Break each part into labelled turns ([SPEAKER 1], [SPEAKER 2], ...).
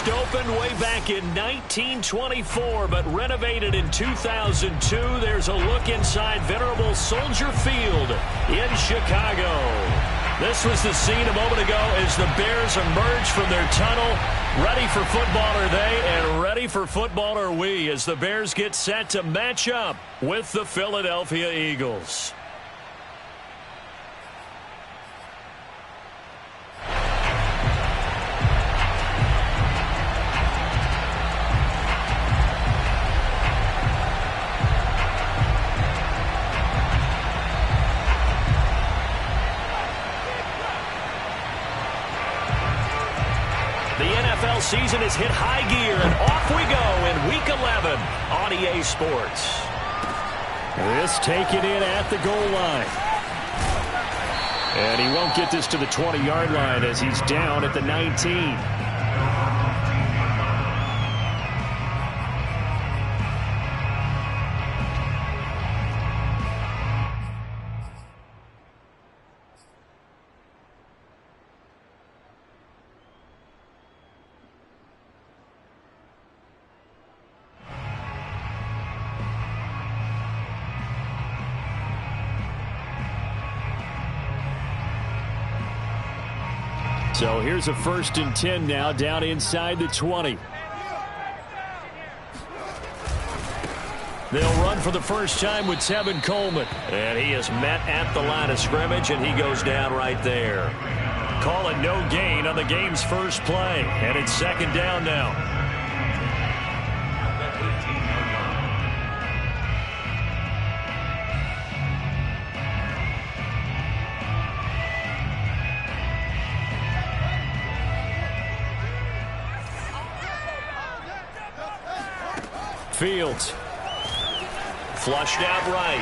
[SPEAKER 1] first opened way back in 1924, but renovated in 2002. There's a look inside venerable Soldier Field in Chicago. This was the scene a moment ago as the Bears emerged from their tunnel. Ready for football are they, and ready for football are we, as the Bears get set to match up with the Philadelphia Eagles. NFL season has hit high gear, and off we go in Week 11 on EA Sports.
[SPEAKER 2] This taken in at the goal line. And he won't get this to the 20-yard line as he's down at the 19. So here's a 1st and 10 now, down inside the 20. They'll run for the first time with Tevin Coleman. And he is met at the line of scrimmage, and he goes down right there. Call it no gain on the game's first play. And it's 2nd down now. Fields. Flushed out right.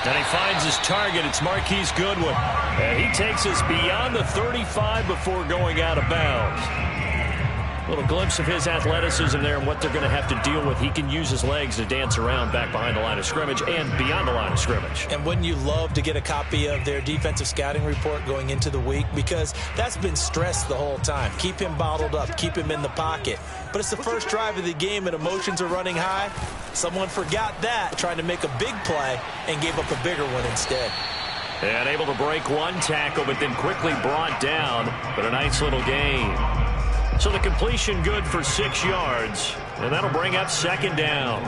[SPEAKER 2] And he finds his target. It's Marquise Goodwin. And he takes us beyond the 35 before going out of bounds. A little glimpse of his athleticism there and what they're going to have to deal with. He can use his legs to dance around back behind the line of scrimmage and beyond the line of scrimmage.
[SPEAKER 3] And wouldn't you love to get a copy of their defensive scouting report going into the week? Because that's been stressed the whole time. Keep him bottled up. Keep him in the pocket. But it's the first drive of the game and emotions are running high. Someone forgot that, trying to make a big play, and gave up a bigger one instead.
[SPEAKER 1] And able to break one tackle, but then quickly brought down. But a nice little gain. So the completion good for 6 yards, and that'll bring up 2nd down.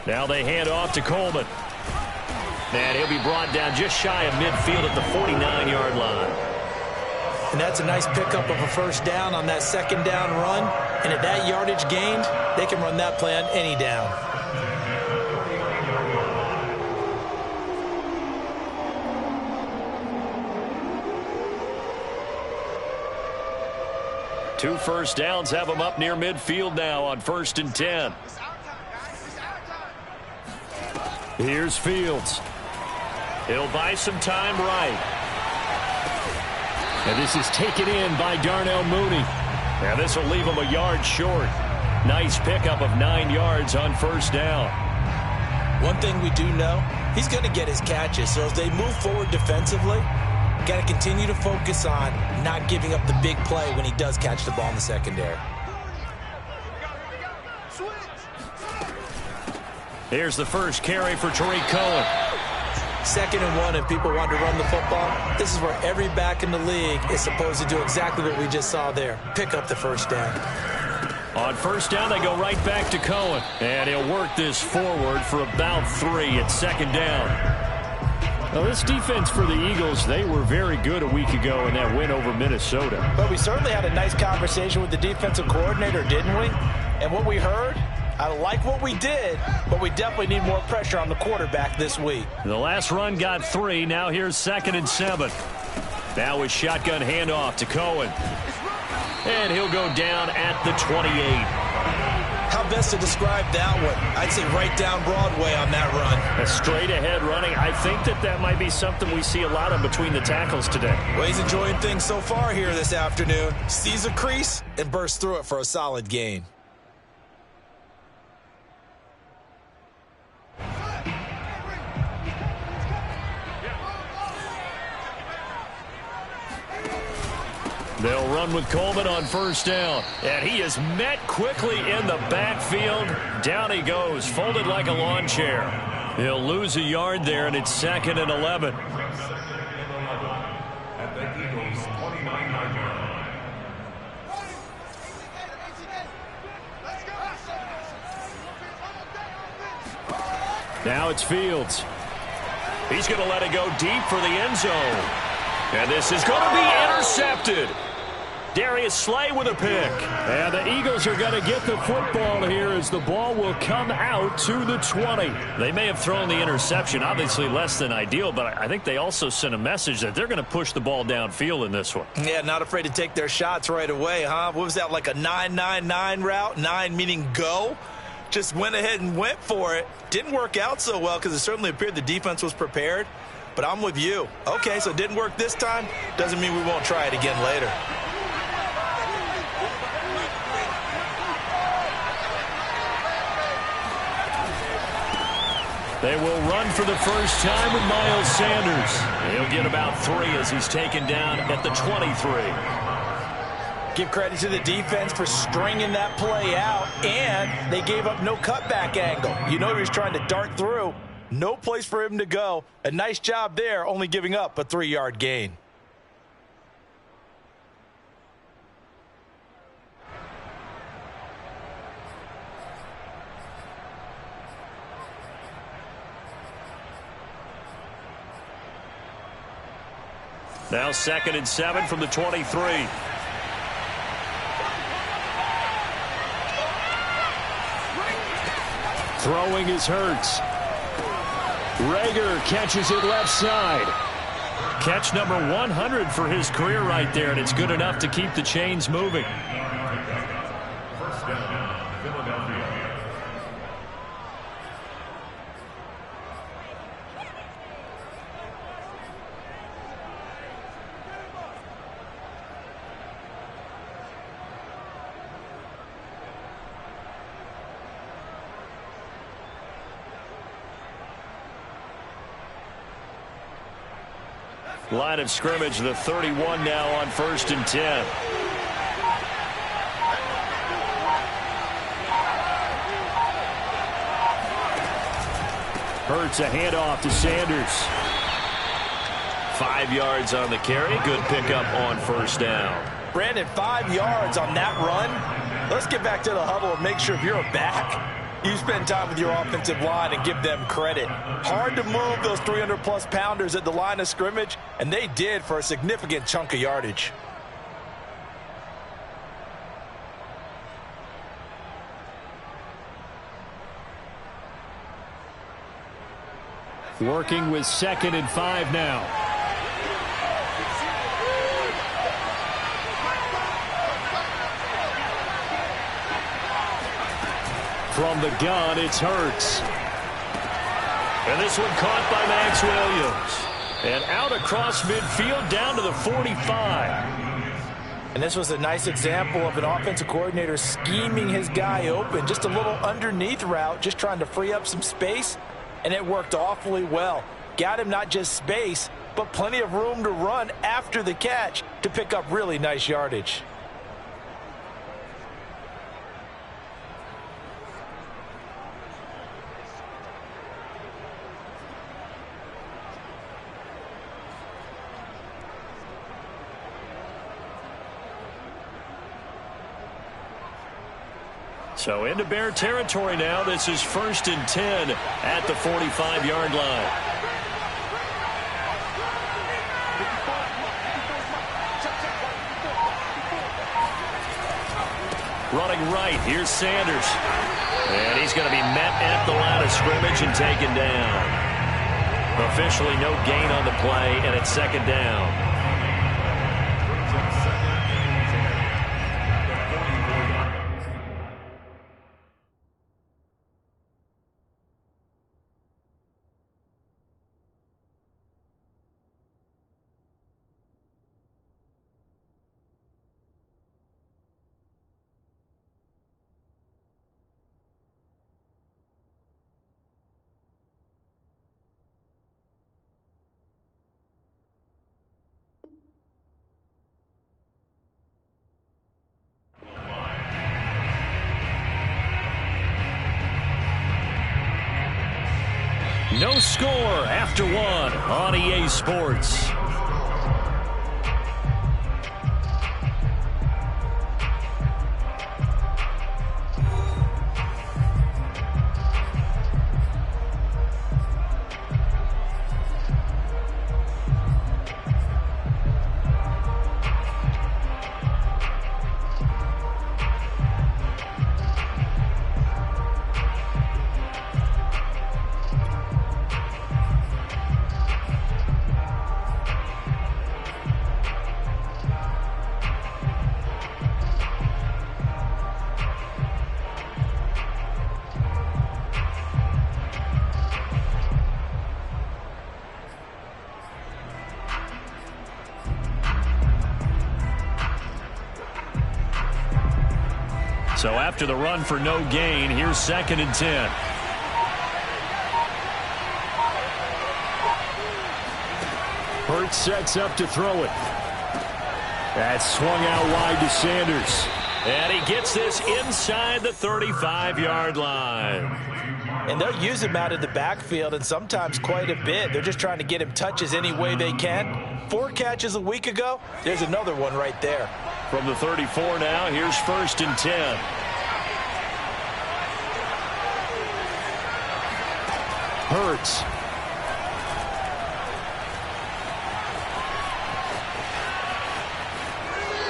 [SPEAKER 1] Now they hand off to Coleman. And he'll be brought down just shy of midfield at the 49-yard line.
[SPEAKER 3] And that's a nice pickup of a 1st down on that 2nd down run. And at that yardage gained, they can run that play on any down.
[SPEAKER 1] Two 1st downs have them up near midfield now on 1st and 10. Here's Fields. He'll buy some time right.
[SPEAKER 2] And this is taken in by Darnell Mooney.
[SPEAKER 1] And this will leave him a yard short. Nice pickup of 9 yards on 1st down.
[SPEAKER 3] One thing we do know, he's going to get his catches. So as they move forward defensively, got to continue to focus on not giving up the big play when he does catch the ball in the secondary.
[SPEAKER 1] Here's the first carry for Tariq Cohen.
[SPEAKER 3] 2nd and 1, and people want to run the football. This is where every back in the league is supposed to do exactly what we just saw there. Pick up the 1st down.
[SPEAKER 1] On 1st down, they go right back to Cohen. And he'll work this forward for about 3 at 2nd down.
[SPEAKER 2] Well, this defense for the Eagles, they were very good a week ago in that win over Minnesota.
[SPEAKER 3] But we certainly had a nice conversation with the defensive coordinator, didn't we? And what we heard, I like what we did, but we definitely need more pressure on the quarterback this week.
[SPEAKER 1] The last run got 3. Now here's 2nd and 7. Now with shotgun handoff to Cohen. And he'll go down at the 28.
[SPEAKER 3] How best to describe that one? I'd say right down Broadway on that run.
[SPEAKER 1] A straight-ahead running. I think that might be something we see a lot of between the tackles today.
[SPEAKER 3] Well, he's enjoying things so far here this afternoon. Sees a crease and bursts through it for a solid gain.
[SPEAKER 1] They'll run with Coleman on first down. And he is met quickly in the backfield. Down he goes, folded like a lawn chair. He'll lose a yard there, and it's 2nd and 11. Now it's Fields. He's going to let it go deep for the end zone. And this is going to be intercepted. Darius Slay with a pick. And the Eagles are going to get the football here as the ball will come out to the 20. They may have thrown the interception, obviously less than ideal, but I think they also sent a message that they're going to push the ball downfield in this one.
[SPEAKER 3] Yeah, not afraid to take their shots right away, huh? What was that, like a 9-9-9 route? 9 meaning go? Just went ahead and went for it. Didn't work out so well because it certainly appeared the defense was prepared. But I'm with you. Okay, so it didn't work this time. Doesn't mean we won't try it again later.
[SPEAKER 1] They will run for the first time with Miles Sanders. He'll get about 3 as he's taken down at the 23.
[SPEAKER 3] Give credit to the defense for stringing that play out, and they gave up no cutback angle. You know he was trying to dart through. No place for him to go. A nice job there, only giving up a 3-yard gain.
[SPEAKER 1] Now 2nd and 7 from the 23. Throwing is Hurts. Rager catches it left side. Catch number 100 for his career right there, and it's good enough to keep the chains moving. First down, Philadelphia. Line of scrimmage, the 31 now on 1st and 10. Hurts a handoff to Sanders. 5 yards on the carry. Good pickup on first down.
[SPEAKER 3] Brandon, 5 yards on that run. Let's get back to the huddle and make sure if you're a back, you spend time with your offensive line and give them credit. Hard to move those 300-plus pounders at the line of scrimmage, and they did for a significant chunk of yardage.
[SPEAKER 1] Working with 2nd and 5 now. From the gun, it's Hurts. And this one caught by Max Williams. And out across midfield down to the 45.
[SPEAKER 3] And this was a nice example of an offensive coordinator scheming his guy open. Just a little underneath route, just trying to free up some space. And it worked awfully well. Got him not just space, but plenty of room to run after the catch to pick up really nice yardage.
[SPEAKER 1] So into Bear territory now. This is 1st and 10 at the 45-yard line. Running right, here's Sanders. And he's going to be met at the line of scrimmage and taken down. Officially no gain on the play, and it's 2nd down. No score after one on EA Sports. So after the run for no gain, here's 2nd and 10. Hurts sets up to throw it. That's swung out wide to Sanders. And he gets this inside the 35-yard line.
[SPEAKER 3] And they'll use him out in the backfield, and sometimes quite a bit. They're just trying to get him touches any way they can. 4 catches a week ago. There's another one right there.
[SPEAKER 1] From the 34 now, here's 1st and 10. Hurts.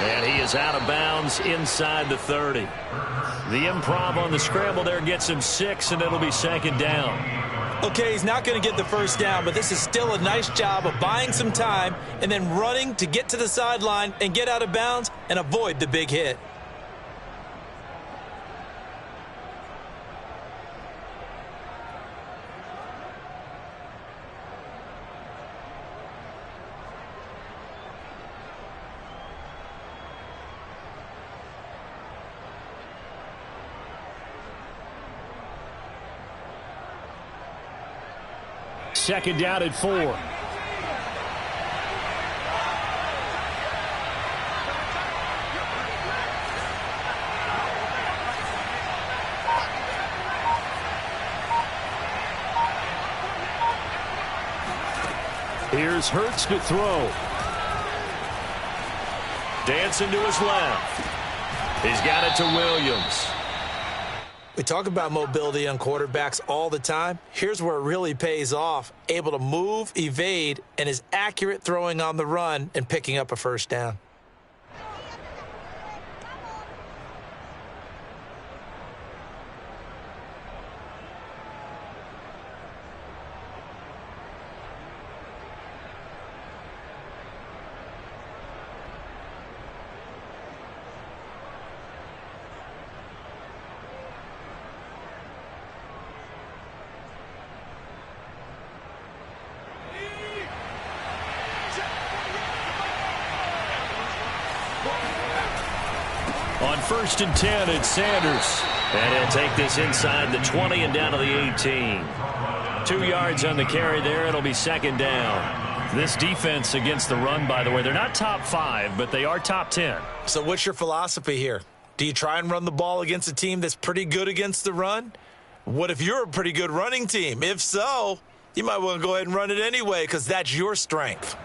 [SPEAKER 1] And he is out of bounds inside the 30. The improv on the scramble there gets him 6, and it'll be 2nd down.
[SPEAKER 3] Okay, he's not going to get the 1st down, but this is still a nice job of buying some time and then running to get to the sideline and get out of bounds and avoid the big hit.
[SPEAKER 1] Second down at 4. Here's Hurts to throw. Dancing to his left. He's got it to Williams.
[SPEAKER 3] We talk about mobility on quarterbacks all the time. Here's where it really pays off. Able to move, evade, and is accurate throwing on the run and picking up a 1st down.
[SPEAKER 1] On 1st and 10, it's Sanders. And he'll take this inside the 20 and down to the 18. 2 yards on the carry there. It'll be 2nd down. This defense against the run, by the way, they're not top 5, but they are top 10.
[SPEAKER 3] So what's your philosophy here? Do you try and run the ball against a team that's pretty good against the run? What if you're a pretty good running team? If so, you might want to go ahead and run it anyway because that's your strength.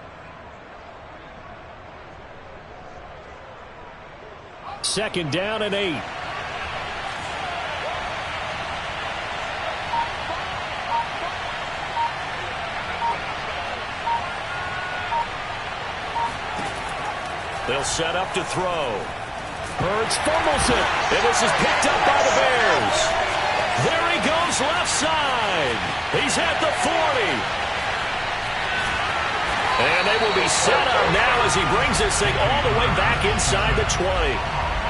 [SPEAKER 1] 2nd down and 8. They'll set up to throw. Hurts fumbles it. And this is picked up by the Bears. There he goes left side. He's at the 40. And they will be set up now as he brings this thing all the way back inside the 20.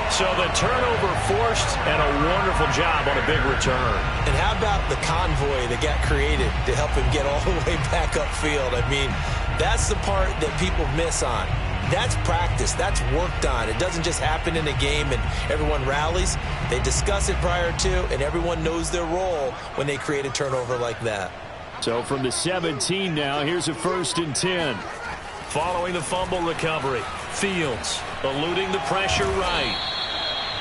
[SPEAKER 1] So the turnover forced and a wonderful job on a big return.
[SPEAKER 3] And how about the convoy that got created to help him get all the way back upfield? I mean, that's the part that people miss on. That's practice. That's worked on. It doesn't just happen in a game and everyone rallies. They discuss it prior to, and everyone knows their role when they create a turnover like that.
[SPEAKER 1] So from the 17 now, here's a 1st and 10. Following the fumble recovery, Fields eluding the pressure right.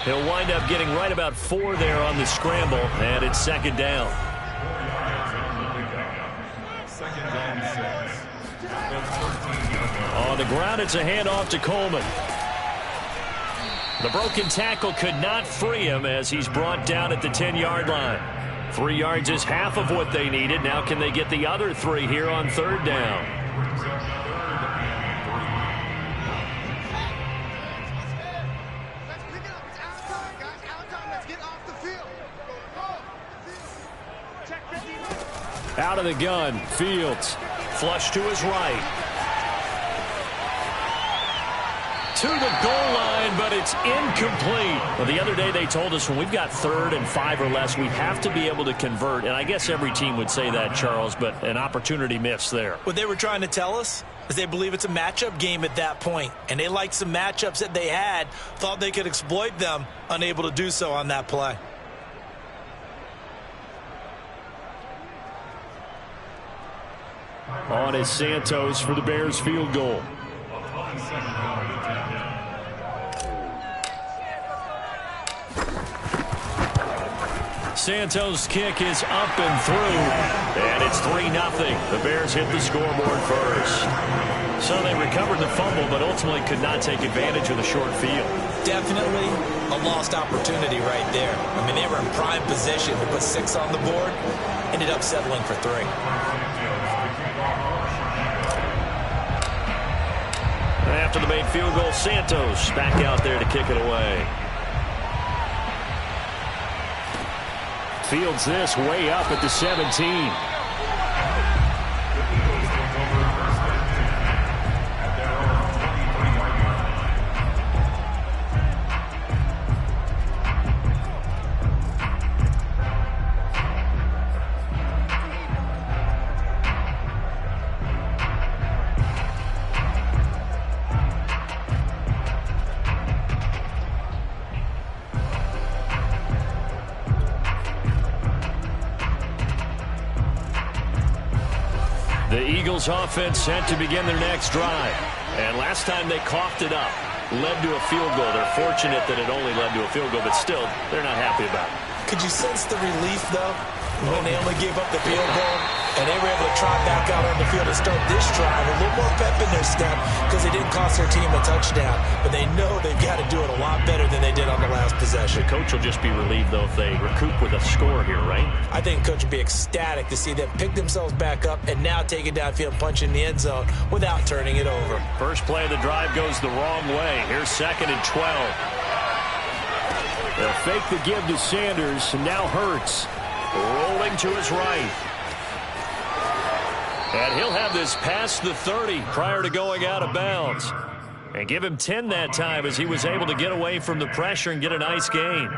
[SPEAKER 1] He'll wind up getting right about 4 there on the scramble, and it's 2nd down. ground. It's a handoff to Coleman. The broken tackle could not free him as he's brought down at the 10-yard line. 3 yards is half of what they needed. Now can they get the other 3 here on 3rd down? Out of the gun, Fields. Flush to his right. To the goal line, but it's incomplete. Well, the other day they told us when we've got 3rd and 5 or less, we have to be able to convert. And I guess every team would say that, Charles, but an opportunity missed there.
[SPEAKER 3] What they were trying to tell us is they believe it's a matchup game at that point. And they liked some matchups that they had, thought they could exploit them, unable to do so on that play.
[SPEAKER 1] On is Santos for the Bears field goal. Santos' kick is up and through, and it's 3-0. The Bears hit the scoreboard first. So they recovered the fumble, but ultimately could not take advantage of the short field. Definitely
[SPEAKER 3] A lost opportunity right there. I mean, they were in prime position to put 6 on the board. Ended up settling for 3.
[SPEAKER 1] After the made field goal, Santos back out there to kick it away. Fields this way up at the 17. The Eagles offense set to begin their next drive. And last time they coughed it up, led to a field goal. They're fortunate that it only led to a field goal, but still, they're not happy about it.
[SPEAKER 3] Could you sense the relief, though, when they only gave up the field goal and they were able to trot back out on the field and start this drive? A little more pep in their step because they didn't cost their team a touchdown, but they know they've got to do it a lot better than they did on the last possession.
[SPEAKER 1] The coach will just be relieved, though, if they recoup with a score here, right?
[SPEAKER 3] I think coach will be ecstatic to see them pick themselves back up and now take it downfield and punch in the end zone without turning it over.
[SPEAKER 1] First play of the drive goes the wrong way. Here's 2nd and 12. They'll fake the give to Sanders, and now Hurts rolling to his right. And he'll have this past the 30 prior to going out of bounds. And give him 10 that time as he was able to get away from the pressure and get a nice gain.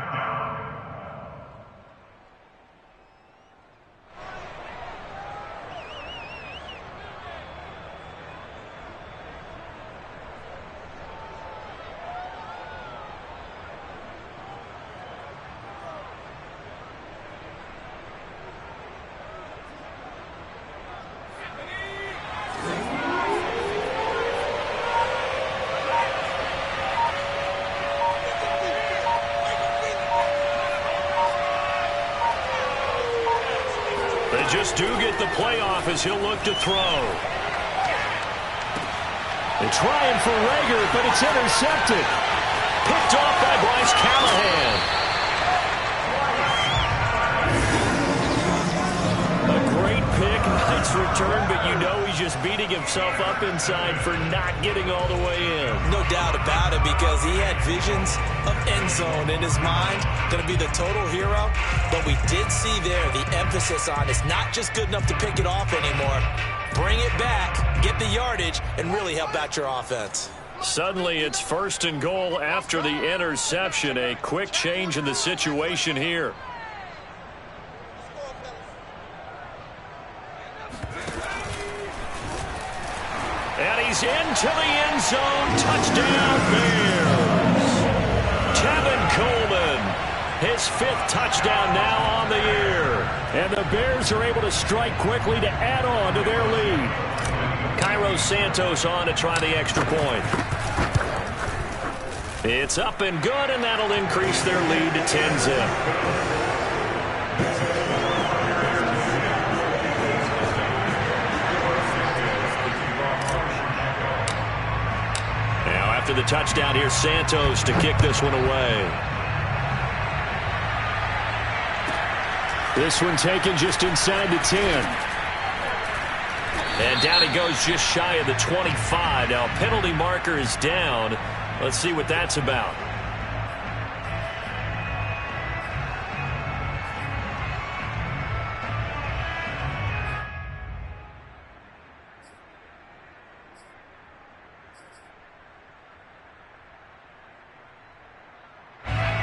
[SPEAKER 1] They just do get the playoff as he'll look to throw. They're trying for Rager, but it's intercepted. Picked off by Bryce Callahan. A great pick, nice return, but you know he's just beating himself up inside for not getting all the way in.
[SPEAKER 3] No doubt about it, because he had visions of end zone in his mind. Going to be the total hero. But we did see there the emphasis on it's not just good enough to pick it off anymore. Bring it back, get the yardage, and really help out your offense.
[SPEAKER 1] Suddenly it's 1st and goal after the interception. A quick change in the situation here. And he's into the end zone. Touchdown, Bears. Tevin Coleman. His 5th touchdown now on the year. And the Bears are able to strike quickly to add on to their lead. Cairo Santos on to try the extra point. It's up and good, and that'll increase their lead to 10-zip. the touchdown. Here's Santos to kick this one away. This one taken just inside the 10. And down he goes just shy of the 25. Now, penalty marker is down. Let's see what that's about.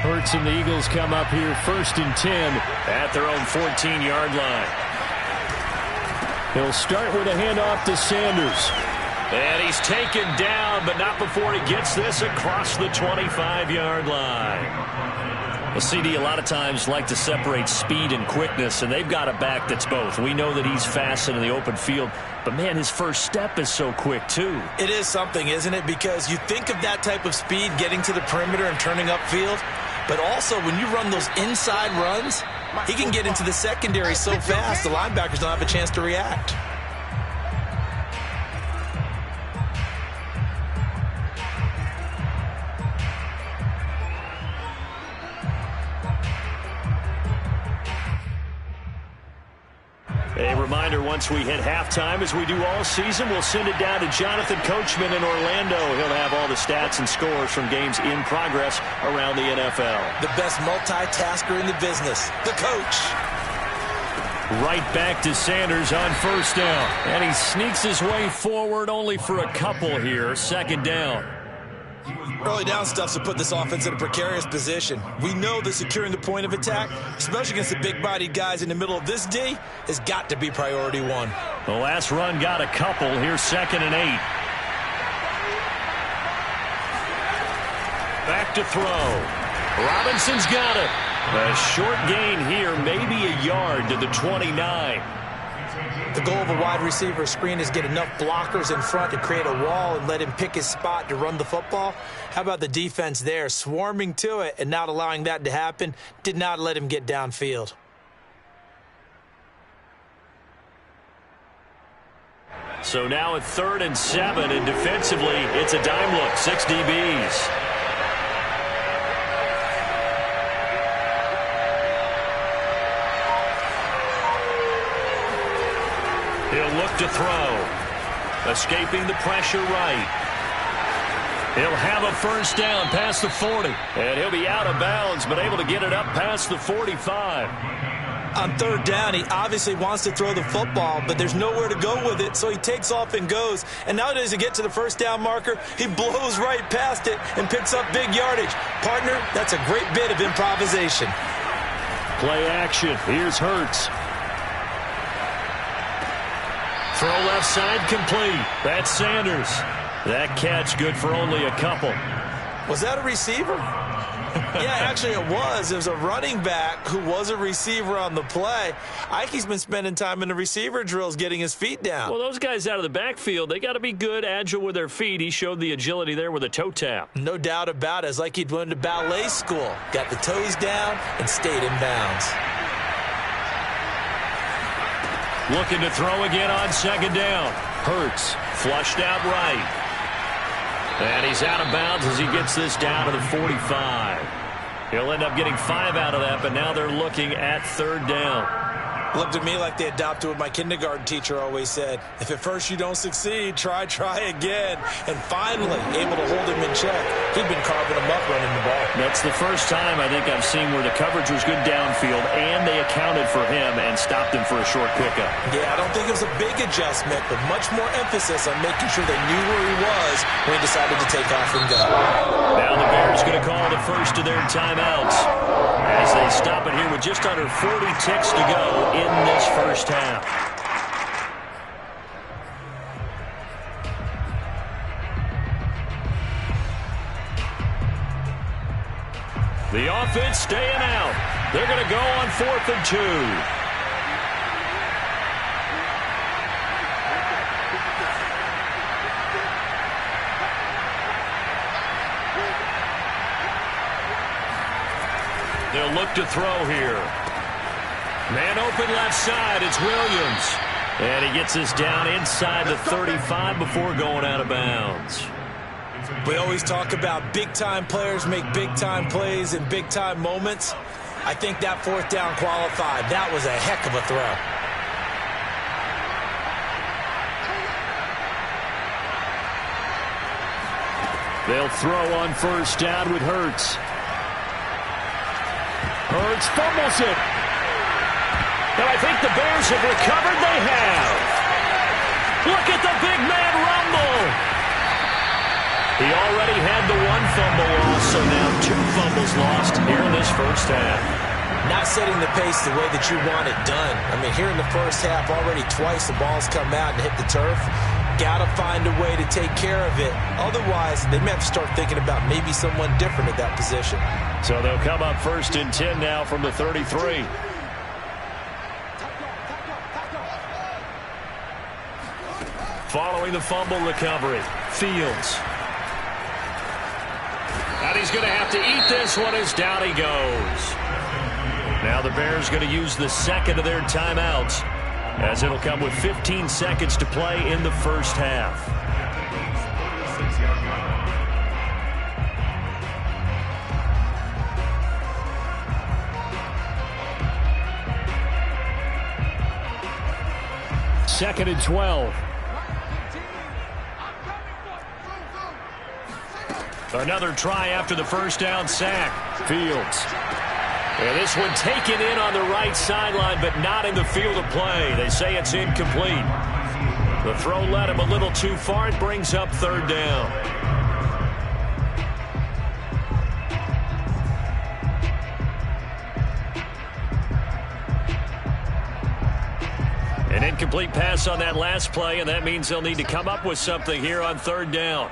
[SPEAKER 1] Hurts and the Eagles come up here 1st and 10 at their own 14-yard line. He'll start with a handoff to Sanders. And he's taken down, but not before he gets this across the 25-yard line. The CD a lot of times like to separate speed and quickness, and they've got a back that's both. We know that he's fast in the open field, but, man, his first step is so quick, too.
[SPEAKER 3] It is something, isn't it? Because you think of that type of speed getting to the perimeter and turning upfield, but also when you run those inside runs, he can get into the secondary so fast the linebackers don't have a chance to react.
[SPEAKER 1] A reminder, once we hit halftime, as we do all season, we'll send it down to Jonathan Coachman in Orlando. He'll have all the stats and scores from games in progress around the NFL.
[SPEAKER 3] The best multitasker in the business, the coach.
[SPEAKER 1] Right back to Sanders on 1st down. And he sneaks his way forward only for a couple here. 2nd down.
[SPEAKER 3] Early down stuff to put this offense in a precarious position. We know that securing the point of attack, especially against the big-bodied guys in the middle of this D, has got to be priority one.
[SPEAKER 1] The last run got a couple. Here's 2nd and 8. Back to throw. Robinson's got it. A short gain here, maybe a yard to the 29.
[SPEAKER 3] The goal of a wide receiver screen is get enough blockers in front to create a wall and let him pick his spot to run the football. How about the defense there, swarming to it and not allowing that to happen? Did not let him get downfield.
[SPEAKER 1] So now at 3rd and 7, and defensively, it's a dime look, 6 DBs. He'll look to throw. Escaping the pressure right. He'll have a 1st down past the 40. And he'll be out of bounds, but able to get it up past the 45.
[SPEAKER 3] On 3rd down, he obviously wants to throw the football, but there's nowhere to go with it, so he takes off and goes. And nowadays, to get to the 1st down marker, he blows right past it and picks up big yardage. Partner, that's a great bit of improvisation.
[SPEAKER 1] Play action. Here's Hurts. Throw left side complete. That's Sanders. That catch good for only a couple.
[SPEAKER 3] Was that a receiver? Yeah, actually it was. It was a running back who was a receiver on the play. Ike's been spending time in the receiver drills getting his feet down.
[SPEAKER 1] Well, those guys out of the backfield, they got to be good, agile with their feet. He showed the agility there with a toe tap.
[SPEAKER 3] No doubt about it. It's like he'd went to ballet school. Got the toes down and stayed in bounds.
[SPEAKER 1] Looking to throw again on 2nd down. Hurts flushed out right. And he's out of bounds as he gets this down to the 45. He'll end up getting 5 out of that, but now they're looking at 3rd down.
[SPEAKER 3] Looked at me like they adopted what my kindergarten teacher always said. If at first you don't succeed, try again. And finally, able to hold him in check. He'd been carving him up running the ball.
[SPEAKER 1] That's the first time I think I've seen where the coverage was good downfield, and they accounted for him and stopped him for a short pickup.
[SPEAKER 3] Yeah, I don't think it was a big adjustment, but much more emphasis on making sure they knew where he was when he decided to take off and go.
[SPEAKER 1] Now the Bears going to call the first of their timeouts as they stop it here with just under 40 ticks to go in this first half. The offense staying out. They're going to go on 4th and 2. They'll look to throw here. Man open left side, it's Williams. And he gets this down inside the 35 before going out of bounds.
[SPEAKER 3] We always talk about big-time players make big-time plays in big-time moments. I think that fourth down qualified. That was a heck of a throw.
[SPEAKER 1] They'll throw on first down with Hurts. Hurts fumbles it. And I think the Bears have recovered. They have. Look at the big man rumble. He already had the one fumble loss, so now 2 fumbles lost here in this first half.
[SPEAKER 3] Not setting the pace the way that you want it done. I mean, here in the first half, already twice the ball's come out and hit the turf. Got to find a way to take care of it. Otherwise, they may have to start thinking about maybe someone different at that position.
[SPEAKER 1] So they'll come up 1st and 10 now from the 33. Following the fumble recovery, Fields. And he's going to have to eat this one as down he goes. Now the Bears going to use the second of their timeouts, as it'll come with 15 seconds to play in the first half. Second and 12. Another try after the first down sack. Fields. And this one taken in on the right sideline, but not in the field of play. They say it's incomplete. The throw led him a little too far. It brings up 3rd down. An incomplete pass on that last play, and that means they'll need to come up with something here on 3rd down.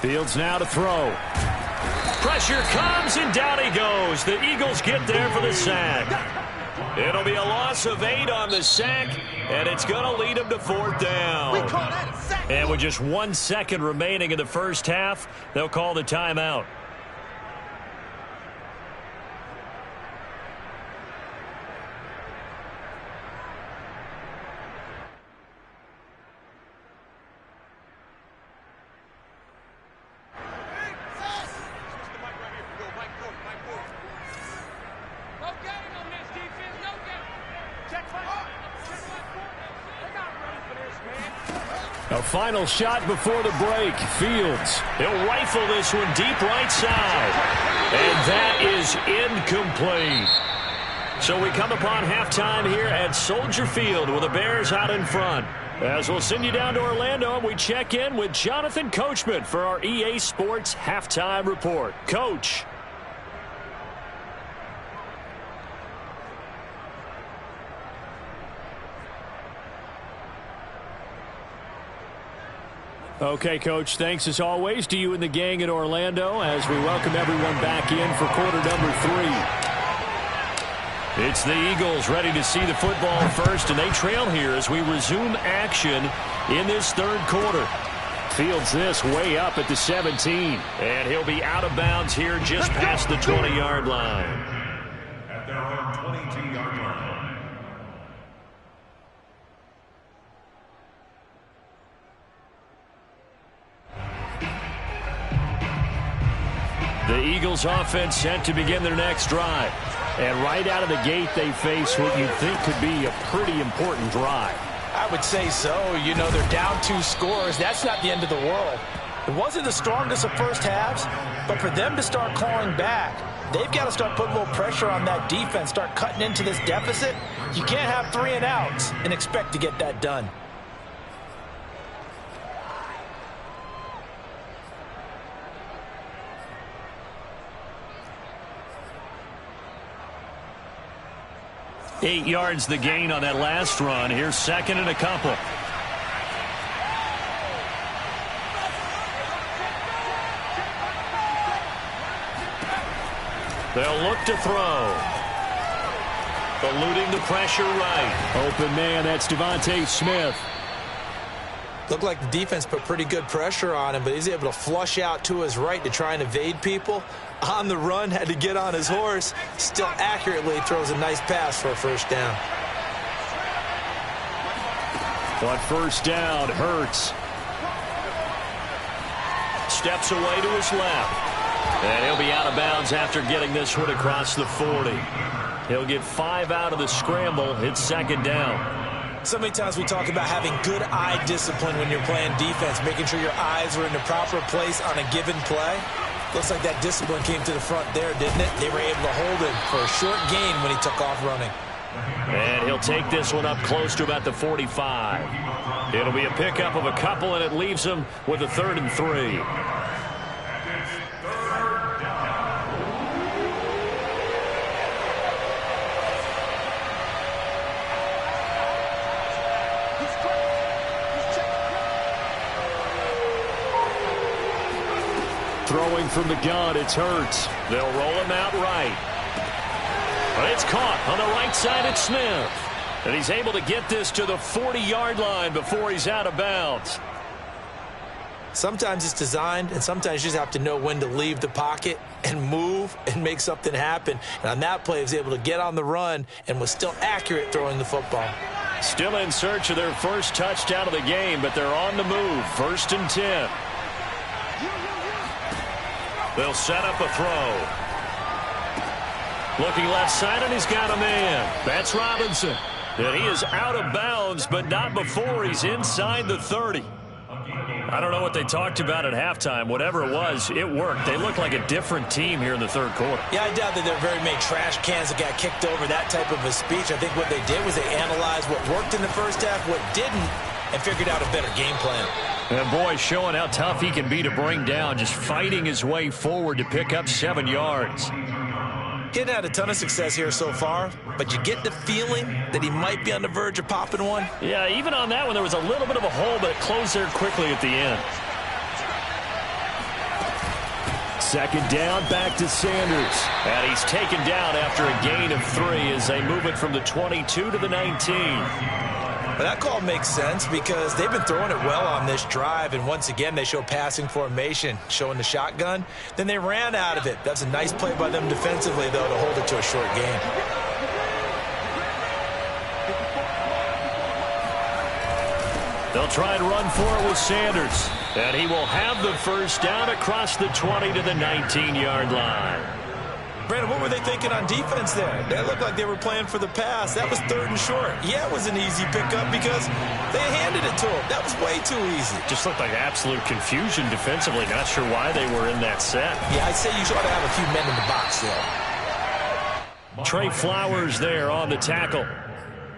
[SPEAKER 1] Fields now to throw. Pressure comes, and down he goes. The Eagles get there for the sack. It'll be a loss of 8 on the sack, and it's going to lead them to 4th down. And with just 1 second remaining in the first half, they'll call the timeout. A final shot before the break. Fields. He'll rifle this one deep right side. And that is incomplete. So we come upon halftime here at Soldier Field with the Bears out in front. As we'll send you down to Orlando, and we check in with Jonathan Coachman for our EA Sports Halftime Report. Coach. Okay, Coach, thanks as always to you and the gang in Orlando as we welcome everyone back in for quarter number 3. It's the Eagles ready to see the football first, and they trail here as we resume action in this 3rd quarter. Fields this way up at the 17, and he'll be out of bounds here just past the 20-yard line.
[SPEAKER 4] At their own 22-yard line.
[SPEAKER 1] The Eagles offense set to begin their next drive. And right out of the gate, they face what you'd think could be a pretty important drive.
[SPEAKER 3] I would say so. You know, they're down 2 scores. That's not the end of the world. It wasn't the strongest of first halves, but for them to start clawing back, they've got to start putting a little pressure on that defense, start cutting into this deficit. You can't have 3 and outs and expect to get that done.
[SPEAKER 1] Eight yards the gain on that last run. Here's 2nd and a couple. They'll look to throw. Eluding the pressure right. Open man, that's Devontae Smith.
[SPEAKER 3] Looked like the defense put pretty good pressure on him, but he's able to flush out to his right to try and evade people. On the run, had to get on his horse. Still accurately throws a nice pass for a 1st down.
[SPEAKER 1] On first down, Hurts. Steps away to his left. And he'll be out of bounds after getting this one across the 40. He'll get 5 out of the scramble. It's second down.
[SPEAKER 3] So many times we talk about having good eye discipline when you're playing defense, making sure your eyes are in the proper place on a given play. Looks like that discipline came to the front there, didn't it? They were able to hold him for a short gain when he took off running.
[SPEAKER 1] And he'll take this one up close to about the 45. It'll be a pickup of a couple, and it leaves him with a 3rd and 3. Throwing from the gun, it's Hurts. They'll roll him out right. But it's caught on the right side at Smith. And he's able to get this to the 40-yard line before he's out of bounds.
[SPEAKER 3] Sometimes it's designed, and sometimes you just have to know when to leave the pocket and move and make something happen. And on that play, he was able to get on the run and was still accurate throwing the football.
[SPEAKER 1] Still in search of their first touchdown of the game, but they're on the move. 1st and 10. They'll set up a throw. Looking left side, and he's got a man. That's Robinson. And he is out of bounds, but not before he's inside the 30. I don't know what they talked about at halftime. Whatever it was, it worked. They look like a different team here in the 3rd quarter.
[SPEAKER 3] Yeah, I doubt that there are very many trash cans that got kicked over, that type of a speech. I think what they did was they analyzed what worked in the first half, what didn't, and figured out a better game plan.
[SPEAKER 1] And boy, showing how tough he can be to bring down, just fighting his way forward to pick up 7 yards.
[SPEAKER 3] He hadn't had a ton of success here so far, but you get the feeling that he might be on the verge of popping one.
[SPEAKER 1] Yeah, even on that one, there was a little bit of a hole, but it closed there quickly at the end. Second down, back to Sanders. And he's taken down after a gain of 3 as they move it from the 22 to the 19.
[SPEAKER 3] But that call makes sense because they've been throwing it well on this drive, and once again they show passing formation, showing the shotgun. Then they ran out of it. That's a nice play by them defensively, though, to hold it to a short gain.
[SPEAKER 1] They'll try and run for it with Sanders. And he will have the first down across the 20 to the 19-yard line.
[SPEAKER 3] Brandon, what were they thinking on defense there? They looked like they were playing for the pass. That was 3rd and short. Yeah, it was an easy pickup because they handed it to him. That was way too easy.
[SPEAKER 1] Just looked like absolute confusion defensively. Not sure why they were in that set.
[SPEAKER 3] Yeah, I'd say you ought to have a few men in the box there.
[SPEAKER 1] Trey Flowers there on the tackle.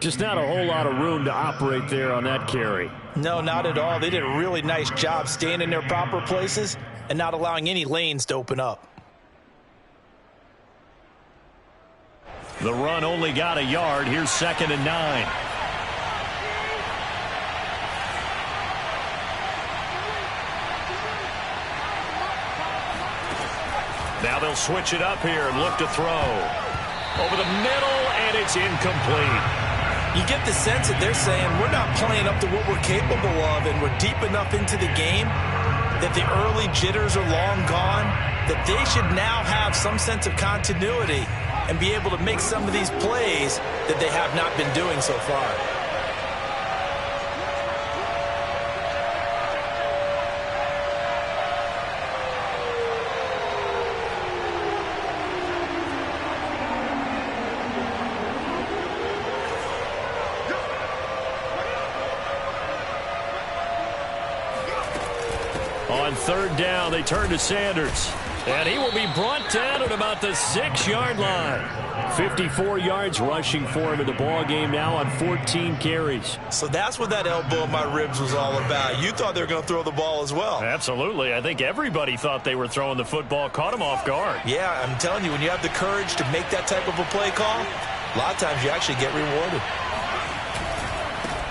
[SPEAKER 1] Just not a whole lot of room to operate there on that carry.
[SPEAKER 3] No, not at all. They did a really nice job staying in their proper places and not allowing any lanes to open up.
[SPEAKER 1] The run only got a yard. Here's 2nd and 9. Now they'll switch it up here and look to throw. Over the middle, and it's incomplete.
[SPEAKER 3] You get the sense that they're saying we're not playing up to what we're capable of, and we're deep enough into the game that the early jitters are long gone, that they should now have some sense of continuity and be able to make some of these plays that they have not been doing so far.
[SPEAKER 1] On 3rd down, they turn to Sanders. And he will be brought down at about the 6-yard line. 54 yards rushing for him in the ball game now on 14 carries.
[SPEAKER 3] So that's what that elbow in my ribs was all about. You thought they were going to throw the ball as well.
[SPEAKER 1] Absolutely. I think everybody thought they were throwing the football, caught him off guard.
[SPEAKER 3] Yeah, I'm telling you, when you have the courage to make that type of a play call, a lot of times you actually get rewarded.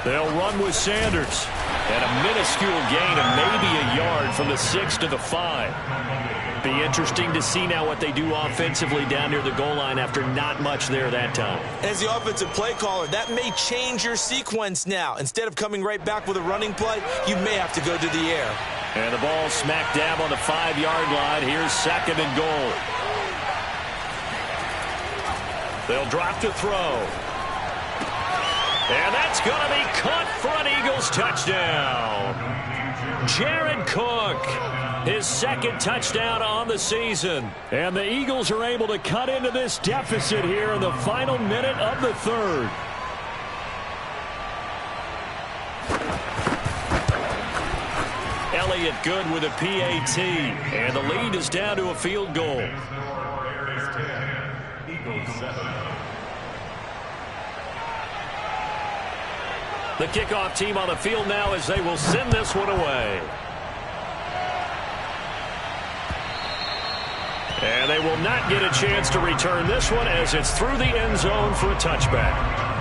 [SPEAKER 1] They'll run with Sanders. And a minuscule gain of maybe a yard from the 6 to the 5. Be interesting to see now what they do offensively down near the goal line after not much there that time.
[SPEAKER 3] As the offensive play caller, that may change your sequence now. Instead of coming right back with a running play, you may have to go to the air.
[SPEAKER 1] And the ball smack dab on the 5-yard line. Here's 2nd and goal. They'll drop to throw. And that's going to be caught for an Eagles touchdown. Jared Cook, his second touchdown on the season. And the Eagles are able to cut into this deficit here in the final minute of the third. Elliott good with a PAT. And the lead is down to a field goal. The kickoff team on the field now as they will send this one away. And they will not get a chance to return this one as it's through the end zone for a touchback.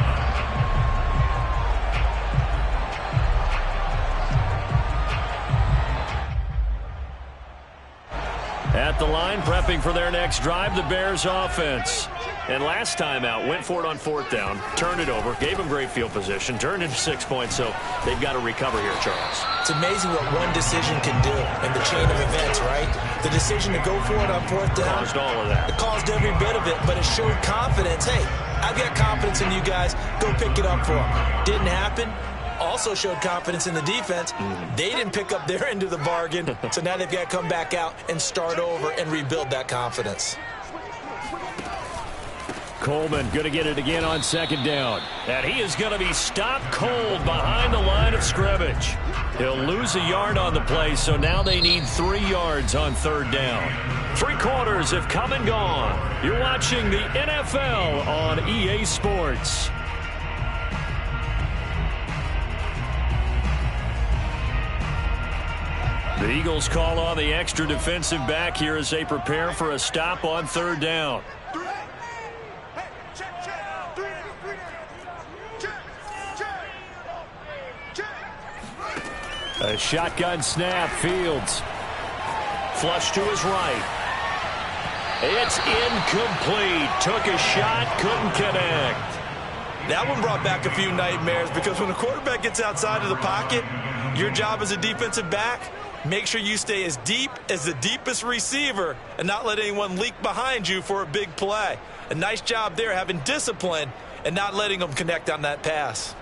[SPEAKER 1] At the line, prepping for their next drive, the Bears offense. And last time out, went for it on fourth down, turned it over, gave them great field position, turned into 6 points, so they've got to recover here, Charles.
[SPEAKER 3] It's amazing what one decision can do in the chain of events, right? The decision to go for it on fourth down.
[SPEAKER 1] Caused all of that.
[SPEAKER 3] It caused every bit of it, but it showed confidence. Hey, I've got confidence in you guys. Go pick it up for them. Didn't happen. Also showed confidence in the defense. They didn't pick up their end of the bargain, so now they've got to come back out and start over and rebuild that confidence.
[SPEAKER 1] Coleman going to get it again on second down. And he is going to be stopped cold behind the line of scrimmage. He'll lose a yard on the play, so now they need 3 yards on third down. 3 quarters have come and gone. You're watching the NFL on EA Sports. The Eagles call on the extra defensive back here as they prepare for a stop on third down. A shotgun snap, Fields. Flush to his right. It's incomplete. Took a shot, couldn't connect.
[SPEAKER 3] That one brought back a few nightmares because when a quarterback gets outside of the pocket, your job as a defensive back, make sure you stay as deep as the deepest receiver and not let anyone leak behind you for a big play. A nice job there having discipline and not letting them connect on that pass.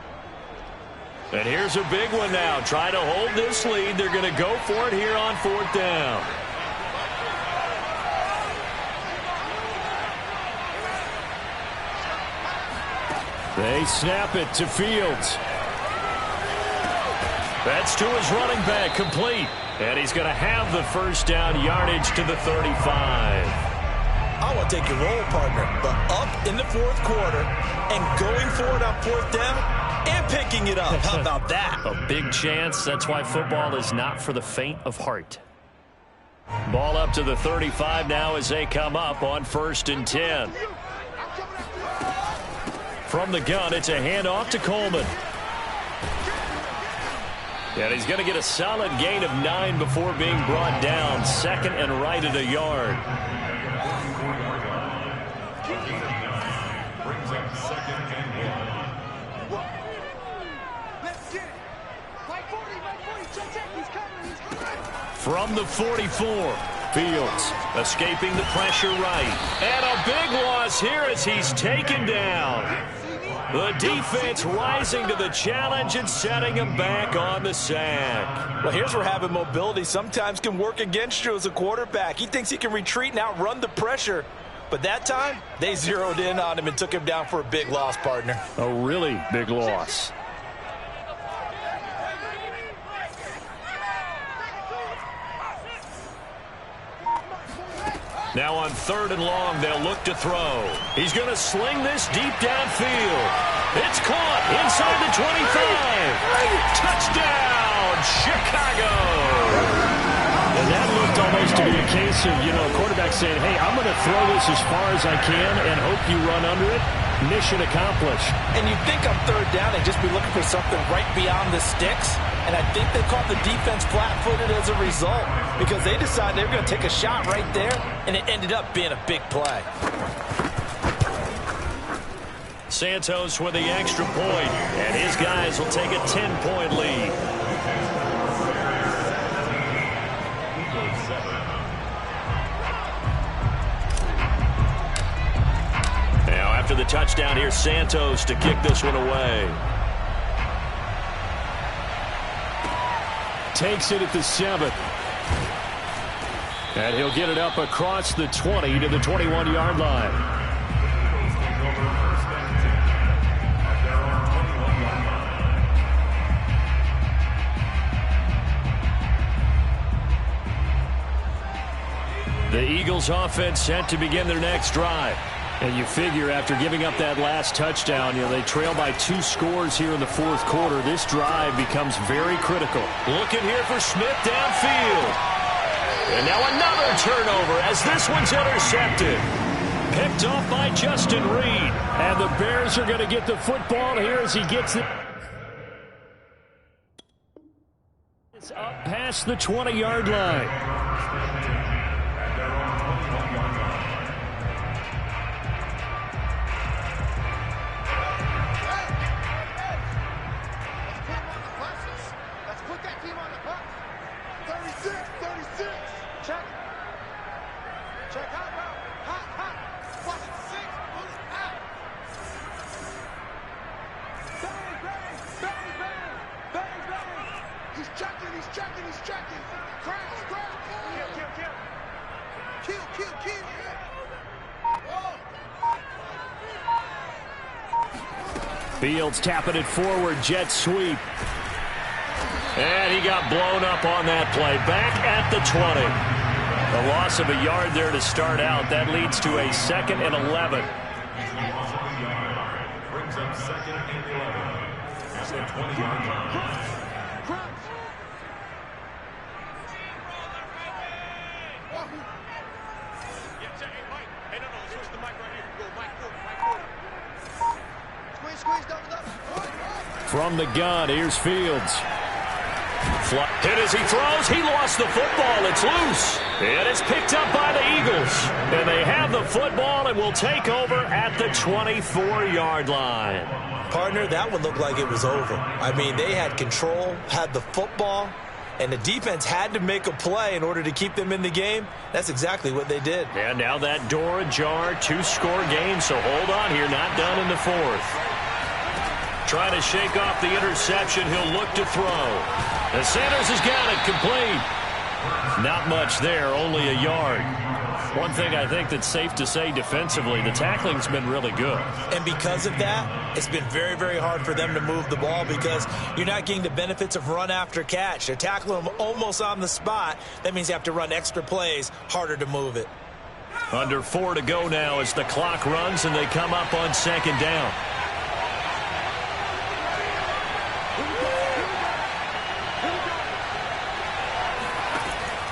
[SPEAKER 1] And here's a big one now. Try to hold this lead. They're going to go for it here on fourth down. They snap it to Fields. That's to his running back, complete. And he's going to have the first down yardage to the 35.
[SPEAKER 3] I want to take your role, partner, but up in the fourth quarter and going for it on fourth down and picking it up. How about that?
[SPEAKER 1] A big chance. That's why football is not for the faint of heart. Ball up to the 35 now as they come up on 1st and 10. From the gun, it's a handoff to Coleman. And he's going to get a solid gain of 9 before being brought down. Second and right at a yard.
[SPEAKER 4] Brings up 2nd and 1.
[SPEAKER 1] From the 44, Fields escaping the pressure right. And a big loss here as he's taken down. The defense rising to the challenge and setting him back on the sack.
[SPEAKER 3] Well, here's where having mobility sometimes can work against you as a quarterback. He thinks he can retreat and outrun the pressure. But that time, they zeroed in on him and took him down for a big loss, partner.
[SPEAKER 1] A really big loss. Now on 3rd and long, they'll look to throw. He's going to sling this deep downfield. It's caught inside the 25. Touchdown, Chicago.
[SPEAKER 2] And that looked almost to be a case of, a quarterback saying, hey, I'm going to throw this as far as I can and hope you run under it. Mission accomplished.
[SPEAKER 3] And you think on 3rd down, they'd just be looking for something right beyond the sticks. And I think they caught the defense flat-footed as a result because they decided they were going to take a shot right there, and it ended up being a big play.
[SPEAKER 1] Santos with the extra point, and his guys will take a 10-point lead. Now after the touchdown, here's Santos to kick this one away. takes it at the 7. And he'll get it up across the 20 to the 21-yard line. The Eagles offense set to begin their next drive. And you figure after giving up that last touchdown, they trail by 2 scores here in the fourth quarter. This drive becomes very critical.
[SPEAKER 2] Looking here for Smith downfield. And now another turnover as this one's intercepted.
[SPEAKER 1] Picked off by Justin Reed. And the Bears are going to get the football here as he gets it. It's up past the 20-yard line. Fields tapping it forward, jet sweep.
[SPEAKER 2] And he got blown up on that play. Back at the 20.
[SPEAKER 1] A loss of a yard there to start out. That leads to a 2nd and 11.
[SPEAKER 4] Brings up 2nd and 11. At the 20-yard line.
[SPEAKER 1] From the gun, here's Fields.
[SPEAKER 2] Hit as he throws. He lost the football. It's loose. And it's picked up by the Eagles.
[SPEAKER 1] And they have the football and will take over at the 24-yard line.
[SPEAKER 3] Partner, that one looked like it was over. I mean, they had control, had the football, and the defense had to make a play in order to keep them in the game. That's exactly what they did.
[SPEAKER 1] And now that door ajar, 2-score game, so hold on here, not done in the fourth. Trying to shake off the interception, he'll look to throw. And Sanders has got it complete. Not much there, only a yard. One thing I think that's safe to say defensively, the tackling's been really good.
[SPEAKER 3] And because of that, it's been very, very hard for them to move the ball because you're not getting the benefits of run after catch. They're tackling them almost on the spot. That means you have to run extra plays, harder to move it.
[SPEAKER 1] Under 4 to go now as the clock runs and they come up on 2nd down.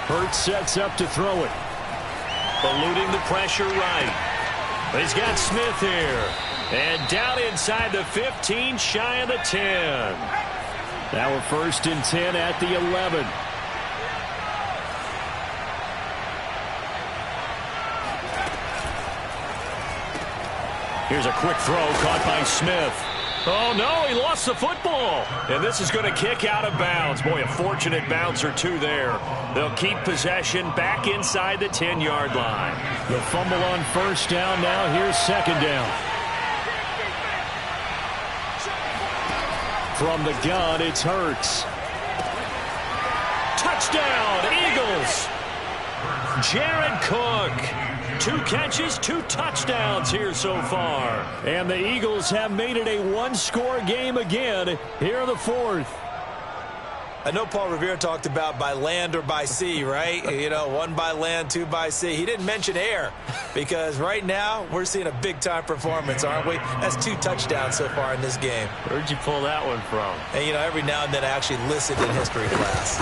[SPEAKER 1] Hurts sets up to throw it. Eluding the pressure right. He's got Smith here. And down inside the 15, shy of the 10. Now a 1st and 10 at the 11. Here's a quick throw caught by Smith. Oh, no, he lost the football. And this is going to kick out of bounds. Boy, a fortunate bounce or two there. They'll keep possession back inside the 10-yard line. The fumble on 1st down now. Here's 2nd down. From the gun, it's Hurts. Touchdown, Eagles. Jared Cook. 2 catches, 2 touchdowns here so far. And the Eagles have made it a 1-score game again here in the fourth.
[SPEAKER 3] I know Paul Revere talked about by land or by sea, right? 1 by land, 2 by sea. He didn't mention air because right now we're seeing a big-time performance, aren't we? That's 2 touchdowns so far in this game.
[SPEAKER 1] Where'd you pull that one from?
[SPEAKER 3] And, every now and then I actually listened in history class.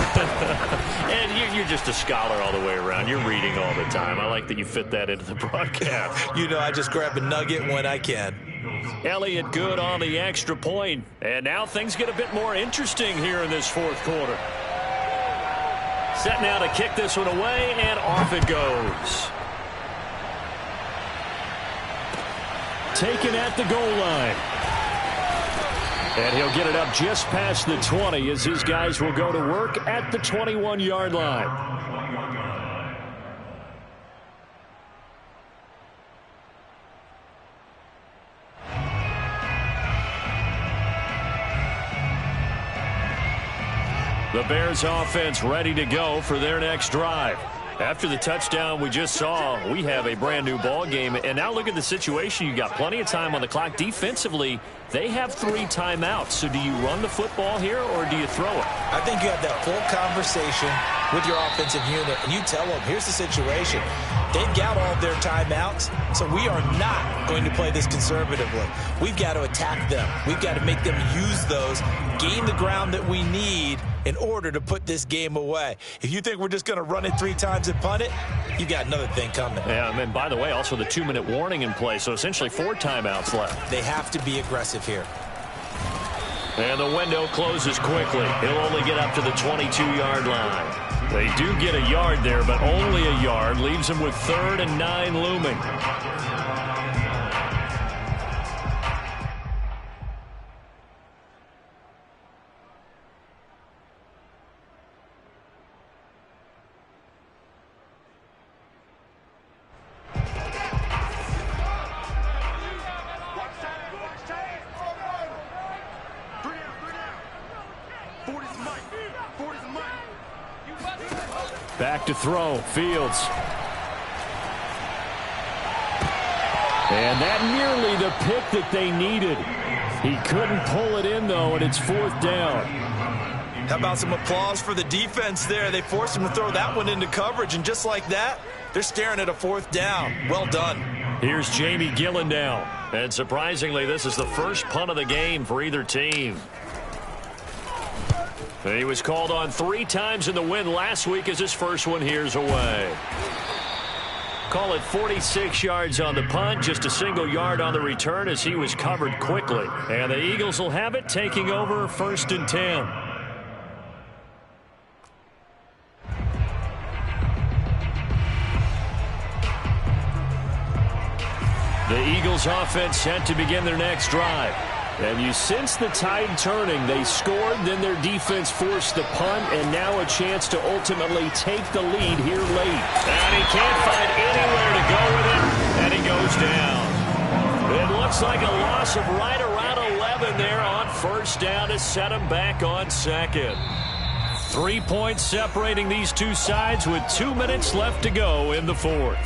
[SPEAKER 1] And you're just a scholar all the way around. You're reading all the time. I like that you fit that into the broadcast.
[SPEAKER 3] I just grab a nugget when I can.
[SPEAKER 1] Elliott good on the extra point. And now things get a bit more interesting here in this fourth quarter. Set now to kick this one away, and off it goes. Taken at the goal line. And he'll get it up just past the 20 as his guys will go to work at the 21-yard line. The Bears offense ready to go for their next drive. After the touchdown we just saw, we have a brand new ball game. And now look at the situation. You got plenty of time on the clock. Defensively, they have 3 timeouts. So do you run the football here or do you throw it?
[SPEAKER 3] I think you have that full conversation with your offensive unit, and you tell them, here's the situation. They've got all of their timeouts, so we are not going to play this conservatively. We've got to attack them. We've got to make them use those, gain the ground that we need in order to put this game away. If you think we're just going to run it 3 times and punt it, you got another thing coming.
[SPEAKER 1] Yeah, and by the way, also the 2-minute warning in play, so essentially 4 timeouts left.
[SPEAKER 3] They have to be aggressive here.
[SPEAKER 1] And the window closes quickly. He'll only get up to the 22-yard line. They do get a yard there, but only a yard. Leaves them with 3rd and 9 looming. Back to throw, Fields. And that nearly the pick that they needed. He couldn't pull it in, though, and it's 4th down.
[SPEAKER 3] How about some applause for the defense there? They forced him to throw that one into coverage, and just like that, they're staring at a 4th down. Well done.
[SPEAKER 1] Here's Jamie Gillen now. And surprisingly, this is the first punt of the game for either team. He was called on 3 times in the win last week as his first one here's away. Call it 46 yards on the punt, just a single yard on the return as he was covered quickly. And the Eagles will have it, taking over 1st and 10. The Eagles offense set to begin their next drive. And you sense the tide turning. They scored, then their defense forced the punt, and now a chance to ultimately take the lead here late. And he can't find anywhere to go with it, and he goes down. It looks like a loss of right around 11 there on 1st down to set him back on 2nd. 3 points separating these two sides with 2 minutes left to go in the 4th.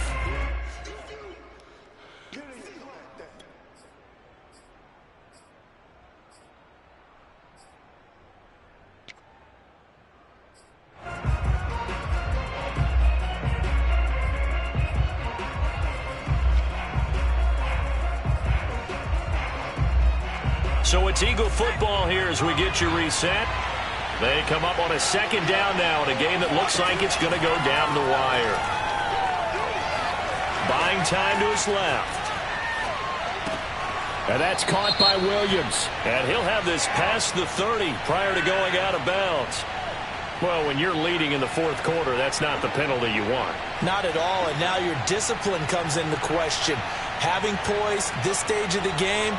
[SPEAKER 1] So it's Eagle football here as we get you reset. They come up on a 2nd down now in a game that looks like it's going to go down the wire. Buying time to his left. And that's caught by Williams. And he'll have this past the 30 prior to going out of bounds. Well, when you're leading in the 4th quarter, that's not the penalty you want.
[SPEAKER 3] Not at all, and now your discipline comes into question. Having poise this stage of the game,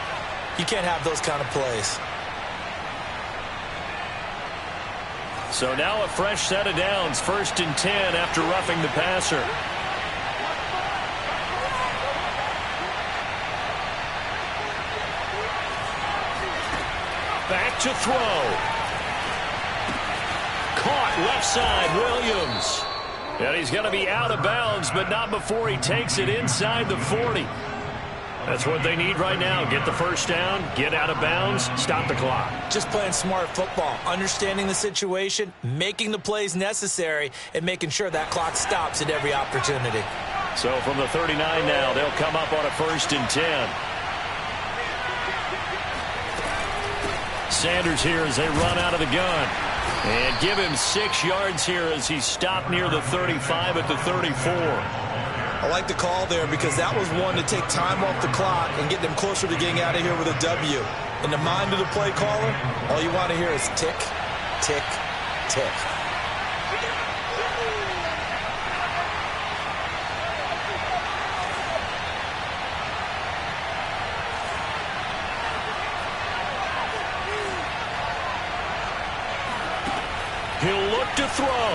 [SPEAKER 3] you can't have those kind of plays.
[SPEAKER 1] So now a fresh set of downs, 1st and 10 after roughing the passer. Back to throw. Caught left side, Williams. And he's going to be out of bounds, but not before he takes it inside the 40. That's what they need right now. Get the 1st down, get out of bounds, stop the clock.
[SPEAKER 3] Just playing smart football, understanding the situation, making the plays necessary, and making sure that clock stops at every opportunity.
[SPEAKER 1] So from the 39 now, they'll come up on a 1st and 10. Sanders here as they run out of the gun. And give him 6 yards here as he's stopped near the 35 at the 34.
[SPEAKER 3] I like the call there because that was one to take time off the clock and get them closer to getting out of here with a W. In the mind of the play caller, all you want to hear is tick, tick, tick.
[SPEAKER 1] He'll look to throw.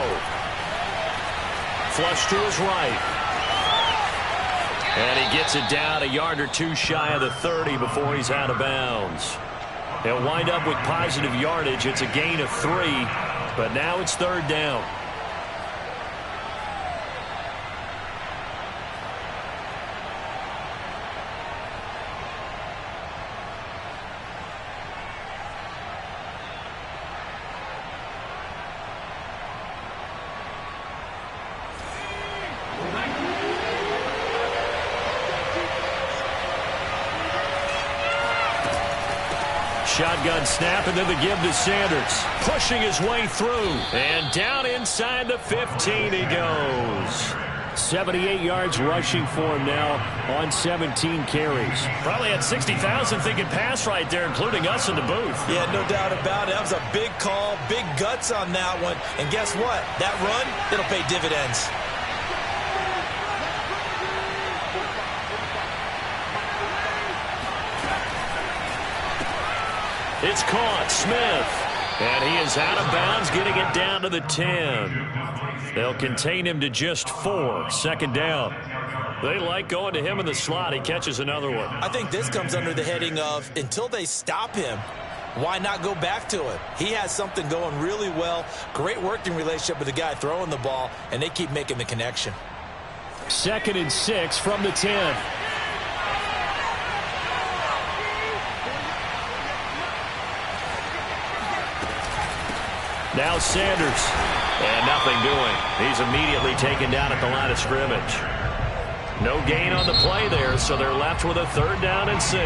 [SPEAKER 1] Flush to his right. And he gets it down a yard or 2 shy of the 30 before he's out of bounds. He'll wind up with positive yardage. It's a gain of 3, But now it's third down. Shotgun snap, and then the give to Sanders. Pushing his way through. And down inside the 15 he goes. 78 yards rushing for him now on 17 carries. Probably had 60,000 thinking pass right there, including us in the booth.
[SPEAKER 3] Yeah, no doubt about it. That was a big call, big guts on that one. And guess what? That run, it'll pay dividends.
[SPEAKER 1] It's caught. Smith. And he is out of bounds, getting it down to the 10. They'll contain him to just 4. Second down. They like going to him in the slot. He catches another one.
[SPEAKER 3] I think this comes under the heading of, until they stop him, why not go back to it? He has something going really well. Great working relationship with the guy throwing the ball, and they keep making the connection.
[SPEAKER 1] 2nd and 6 from the 10. Now Sanders. And nothing doing. He's immediately taken down at the line of scrimmage. No gain on the play there, so they're left with a 3rd down and 6.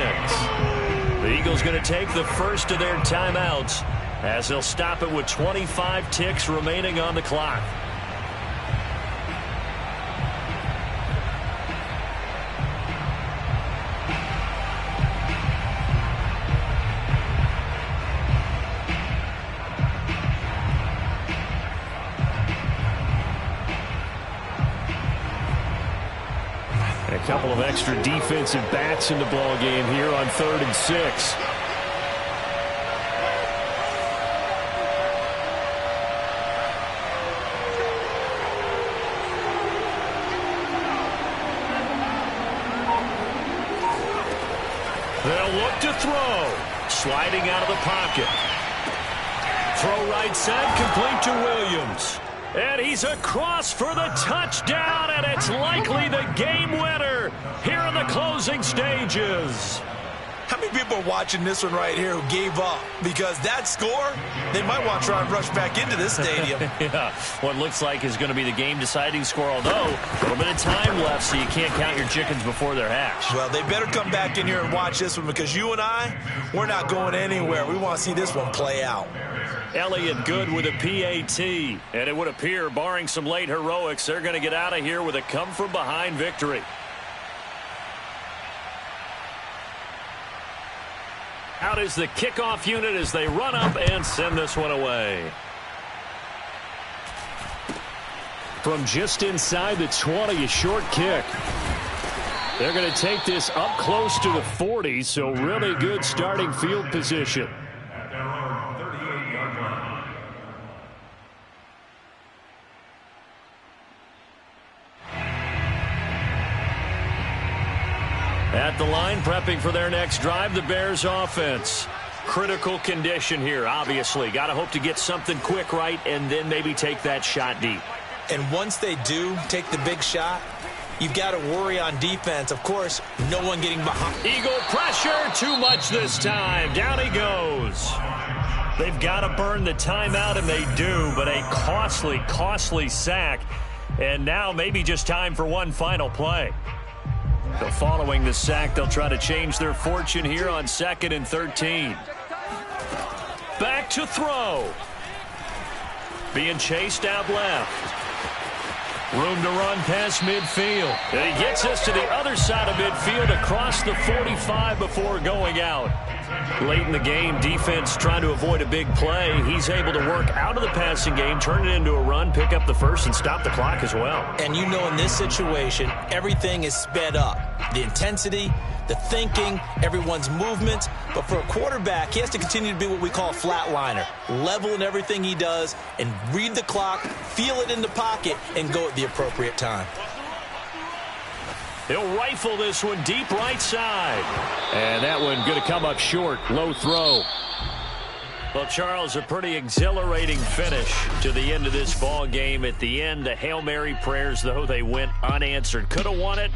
[SPEAKER 1] The Eagles going to take the first of their timeouts as they'll stop it with 25 ticks remaining on the clock. A couple of extra defensive backs in the ball game here on 3rd and 6. They'll look to throw. Sliding out of the pocket. Throw right side, complete to Williams. And he's across for the touchdown, and it's likely the game winner here in the closing stages.
[SPEAKER 3] How many people are watching this one right here who gave up? Because that score, they might want to try and rush back into this stadium.
[SPEAKER 1] Yeah, what looks like is going to be the game-deciding score, although a little bit of time left, so you can't count your chickens before they're hatched.
[SPEAKER 3] Well, they better come back in here and watch this one, because you and I, we're not going anywhere. We want to see this one play out.
[SPEAKER 1] Elliott good with a PAT, and it would appear, barring some late heroics, they're going to get out of here with a come-from-behind victory. Out is the kickoff unit as they run up and send this one away. From just inside the 20, a short kick. They're going to take this up close to the 40, so really good starting field position. At the line, prepping for their next drive, the Bears offense. Critical condition here, obviously. Got to hope to get something quick right and then maybe take that shot deep.
[SPEAKER 3] And once they do take the big shot, you've got to worry on defense. Of course, no one getting behind.
[SPEAKER 1] Eagle pressure, too much this time. Down he goes. They've got to burn the timeout, and they do, but a costly, costly sack. And now maybe just time for one final play. So following the sack, they'll try to change their fortune here on 2nd and 13. Back to throw. Being chased out left. Room to run past midfield. And he gets us to the other side of midfield across the 45 before going out. Late in the game, defense trying to avoid a big play. He's able to work out of the passing game, turn it into a run, pick up the first, and stop the clock as well.
[SPEAKER 3] And you know in this situation, everything is sped up. The intensity, the thinking, everyone's movements. But for a quarterback, he has to continue to be what we call a flatliner. Level in everything he does and read the clock, feel it in the pocket, and go at the appropriate time.
[SPEAKER 1] He'll rifle this one deep right side. And that one going to come up short. Low throw. Well, Charles, a pretty exhilarating finish to the end of this ball game. At the end, the Hail Mary prayers, though they went unanswered. Could have won it.